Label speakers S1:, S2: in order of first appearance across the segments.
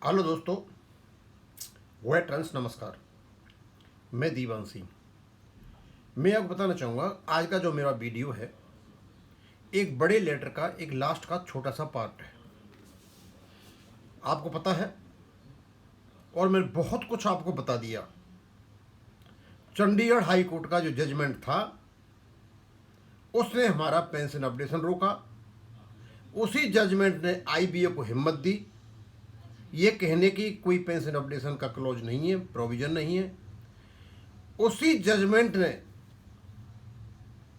S1: Hello दोस्तों, veterans नमस्कार। मैं दीवान सिंह। मैं आपको बताना चाहूँगा आज का जो मेरा वीडियो है एक बड़े लेटर का एक लास्ट का छोटा सा पार्ट है। आपको पता है और मैंने बहुत कुछ आपको बता दिया। चंडीगढ़ हाई कोर्ट का जो जजमेंट था उसने हमारा पेंशन अपडेशन रोका। उसी जजमेंट ने आईबीए को हिम्मत दी ये कहने की कोई पेंशन अपडेशन का क्लॉज नहीं है, प्रोविजन नहीं है। उसी जजमेंट ने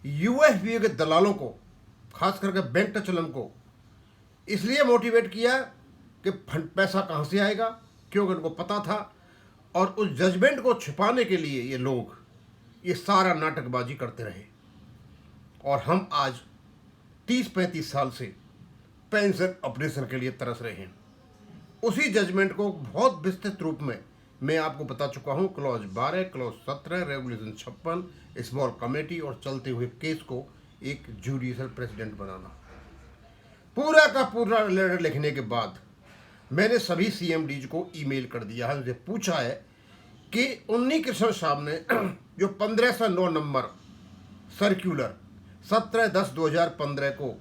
S1: यूएफबीए के दलालों को, खास करके बैंक टचलन को, इसलिए मोटिवेट किया कि पैसा कहाँ से आएगा, क्योंकि उनको पता था। और उस जजमेंट को छिपाने के लिए ये लोग ये सारा नाटकबाजी करते रहे। और हम आज 30-35 साल से पेंशन अपडेशन के लिए तरस रहे हैं। उसी जजमेंट को बहुत विस्तृत रूप में मैं आपको बता चुका हूँ। Clause 12, clause 17, regulation 56, small committee और चलते हुए केस को एक जुडिशियल प्रेसिडेंट बनाना। पूरा का पूरा लेटर लिखने के बाद मैंने सभी सीएमडीज को ईमेल कर दिया है। उनसे पूछा है कि उन्नी कृष्ण साहब ने जो 1509 नंबर सर्कुलर 17/10/2015 को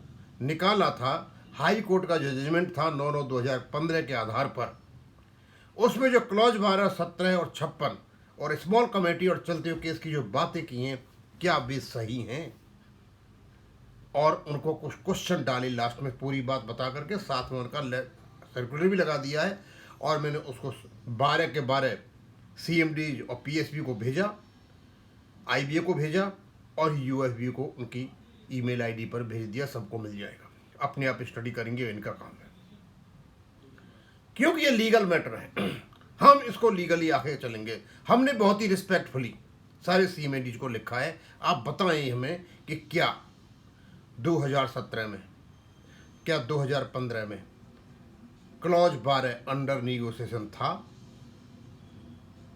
S1: निकाला था, हाई कोर्ट का जो जजमेंट था 9/9/2015 के आधार पर, उसमें जो क्लॉज 12, 17 और 56 और स्मॉल कमेटी और चलते हुए केस की जो बातें की हैं, क्या वे सही हैं? और उनको कुछ क्वेश्चन डाले लास्ट में, पूरी बात बता करके साथ में उनका सर्कुलर भी लगा दिया है। और मैंने उसको 12 के 12 सीएमडी और पीएसबी को भेजा, आईबीए को भेजा और यूएफबी को उनकी ईमेल आईडी पर भेज दिया। सबको मिल जाएगा, अपने आप स्टडी करेंगे, इनका काम है। क्योंकि ये लीगल मैटर है, हम इसको लीगली आगे चलेंगे। हमने बहुत ही रिस्पेक्टफुली सारे सीएमडीज को लिखा है। आप बताएं हमें कि क्या 2017 में, क्या 2015 में क्लॉज 12 अंडर निगोशिएशन था?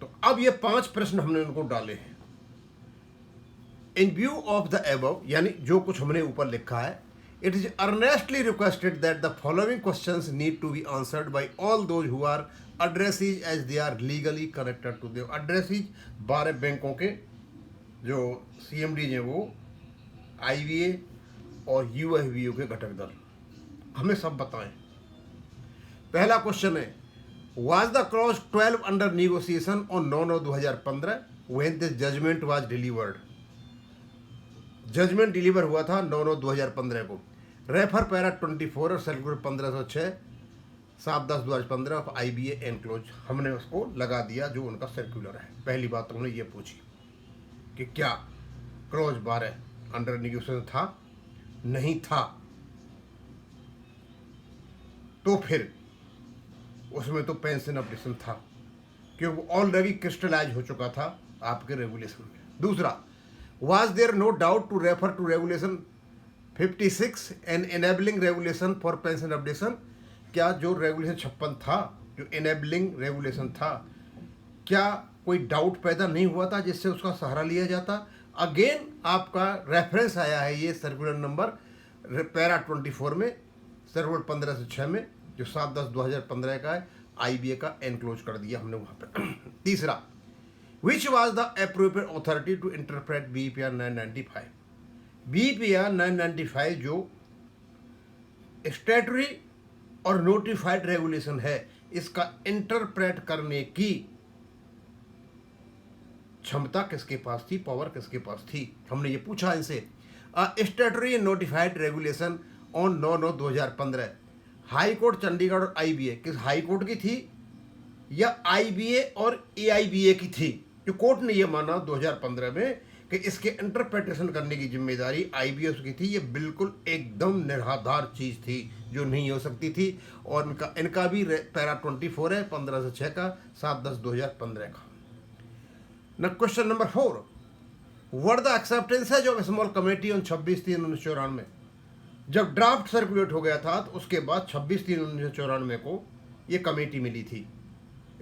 S1: तो अब ये 5 प्रश्न हमने उनको डाले हैं। इन व्यू ऑफ द एबव, यानी जो कुछ हमने ऊपर लिखा है, it is earnestly requested that the following questions need to be answered by all those who are addressees as they are legally connected to them. addressees 12 बैंकों के जो सीएमडी हैं वो आईवीए और यूएफबीओ के घटक दल, हमें सब बताएं। पहला क्वेश्चन है, was the clause 12 under negotiation on 9/9/2015 when this judgment was delivered? Judgment deliver हुआ था 9/9/2015 को। रेफर पैरा 24 और सर्कुलर 1506 7/10/2015 ऑफ आईबीए एनक्लोज, हमने उसको लगा दिया जो उनका सर्कुलर है। पहली बात उन्होंने ये पूछी कि क्या क्लॉज 12 अंडर निगोशिएशन था? नहीं था। तो फिर उसमें तो पेंशन अपडेशन था, क्योंकि वो ऑलरेडी क्रिस्टलाइज हो चुका था आपके रेगुलेशन में। दूसरा, was there no doubt to refer to regulation 56 and enabling regulation for pension updation? क्या जो रेगुलेशन 56 था, जो enabling रेगुलेशन था, क्या कोई डाउट पैदा नहीं हुआ था जिससे उसका सहारा लिया जाता? अगेन आपका रेफरेंस आया है ये सर्कुलर नंबर पैरा 24 में, सर्कुलर 15 से 6 में, जो 7/10/2015 का है। आईबीए का एनक्लोज कर दिया हमने वहाँ पर। तीसरा, which was the appropriate authority to interpret BPR 995? BPR 995 जो स्टैट्यूटरी और नोटिफाइड रेगुलेशन है, इसका इंटरप्रेट करने की क्षमता किसके पास थी, पावर किसके पास थी? हमने ये पूछा इनसे। Statutory notified regulation on 9/9/2015 high court Chandigarh और आईबीए, किस हाई कोर्ट की थी या आईबीए और एआईबीए की थी? जो कोर्ट ने ये माना 2015 में कि इसके इंटरप्रिटेशन करने की जिम्मेदारी आईबीएस की थी। ये बिल्कुल एकदम निराधार चीज़ थी जो नहीं हो सकती थी। और इनका भी पैरा 24 है 15 से 6 का 7/10/2015 का। न question number 4, what the acceptance है जो स्मॉल कमेटी ऑन 26/3/1994, जब ड्राफ्ट सर्कुलेट हो गया था तो उसके बाद 26/3/1994 को ये कमेटी मिली थी,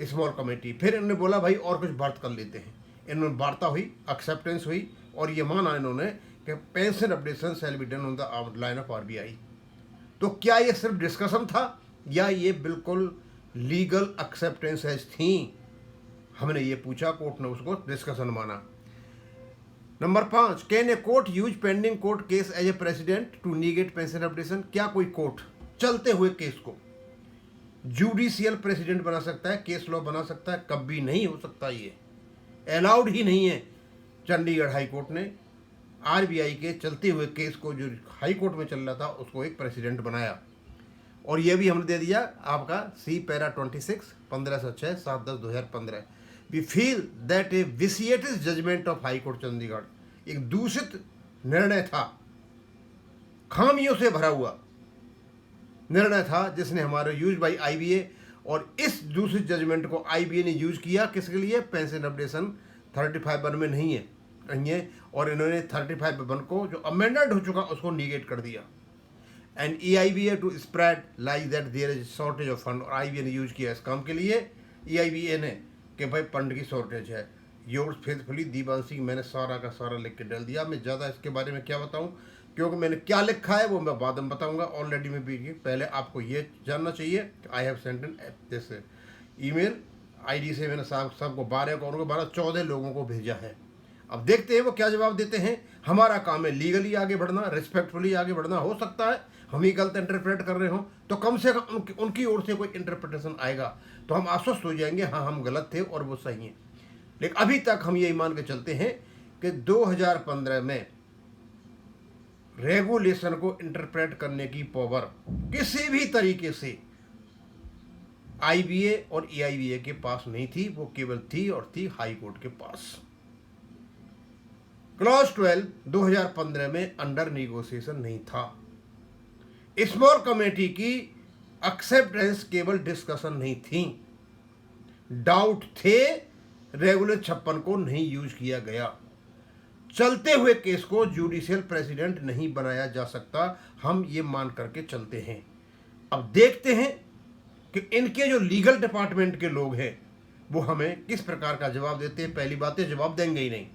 S1: स्मॉल कमेटी। फिर इन्होंने बोला भाई और कुछ बात कर लेते हैं। इन्होंने वार्ता हुई, एक्सेप्टेंस हुई और ये माना इन्होंने कि pension updation shall be done on the line of RBI. तो क्या ये सिर्फ डिस्कशन था या ये बिल्कुल लीगल एक्सेप्टेंसेज थी। हमने ये पूछा, कोर्ट ने उसको डिस्कशन माना। Number 5, can a court use pending court case as a precedent to negate pension updation? क्या कोई कोर्ट चलते हुए केस को जुडिशियल प्रेसिडेंट बना सकता है, केस लॉ बना सकता है? कभी नहीं हो सकता, ये अलाउड ही नहीं है। चंडीगढ़ हाई कोर्ट ने आरबीआई के चलते हुए केस को, जो हाई कोर्ट में चल रहा था, उसको एक प्रेसिडेंट बनाया। और ये भी हमने दे दिया आपका C para 26 1506 7/10/2015। We feel that a vitiated judgment of high court Chandigarh एक दूषित निर्णय था, खामियों से भरा हुआ निर्णय था, जिसने हमारे यूज बाई आईबीए। और इस दूसरे जजमेंट को आईबीए ने यूज किया किसके लिए? पेंशन अपडेशन 35(1) में नहीं है, और इन्होंने 35(1) को जो अमेंडेड हो चुका उसको निगेट कर दिया। And EIBA to spread like that there is shortage of fund, और आईबीए ने यूज किया इस काम के लिए, EIBA ने, कि भाई फंड की शॉर्टेज है। योर्स फेथफुली दीवान सिंह, मैंने सारा का सारा लिख के डाल दिया। मैं ज़्यादा इसके बारे में क्या बताऊं, क्योंकि मैंने क्या लिखा है वो मैं बाद में बताऊंगा। ऑलरेडी मैं भी, पहले आपको ये जानना चाहिए कि I have sent an this email ID से, मैंने सबको 12 को 12 14 लोगों को भेजा है। अब देखते हैं वो क्या जवाब देते हैं। हमारा काम है लीगली आगे बढ़ना, रिस्पेक्टफुली आगे बढ़ना। हो सकता है हम ही गलत इंटरप्रेट कर रहे हो, तो कम से कम उनकी ओर से कोई इंटरप्रिटेशन आएगा तो हम आश्वस्त हो जाएंगे, हाँ हम गलत थे और वो सही हैं। लेकिन अभी तक हम यही मान के चलते हैं कि 2015 में रेगुलेशन को इंटरप्रेट करने की पावर किसी भी तरीके से आईबीए और EIBA के पास नहीं थी, वो केवल थी और थी हाई कोर्ट के पास। क्लॉज 12 2015 में अंडर निगोशिएशन नहीं था। स्मॉल कमेटी की एक्सेप्टेंस केवल डिस्कशन नहीं थी, डाउट थे, रेगुलर 56 को नहीं यूज किया गया। चलते हुए केस को जुडिशियल प्रेसिडेंट नहीं बनाया जा सकता, हम ये मान करके चलते हैं। अब देखते हैं कि इनके जो लीगल डिपार्टमेंट के लोग हैं वो हमें किस प्रकार का जवाब देते हैं। पहली बात है, जवाब देंगे ही नहीं,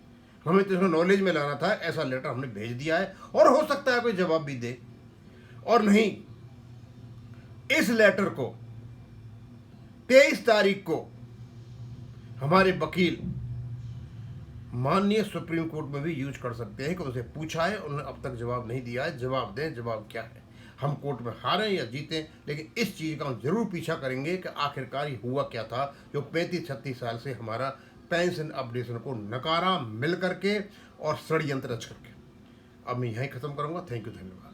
S1: हमें तो इसमें नॉलेज में लाना था। ऐसा लेटर हमने भेज दिया है, और हो सकता है कोई जवाब भी दे, और नहीं इस लेटर को 23 तारीख को हमारे वकील माननीय सुप्रीम कोर्ट में भी यूज कर सकते हैं कि उनसे पूछा है, उन्होंने अब तक जवाब नहीं दिया है। जवाब दें, जवाब क्या है। हम कोर्ट में हारें या जीतें, लेकिन इस चीज़ का हम जरूर पीछा करेंगे कि आखिरकार ये हुआ क्या था जो 35-36 साल से हमारा पेंशन अपडेशन को नकारा मिल करके और षड्यंत्र रच करके। अब मैं यहीं ख़त्म करूँगा। थैंक यू, धन्यवाद।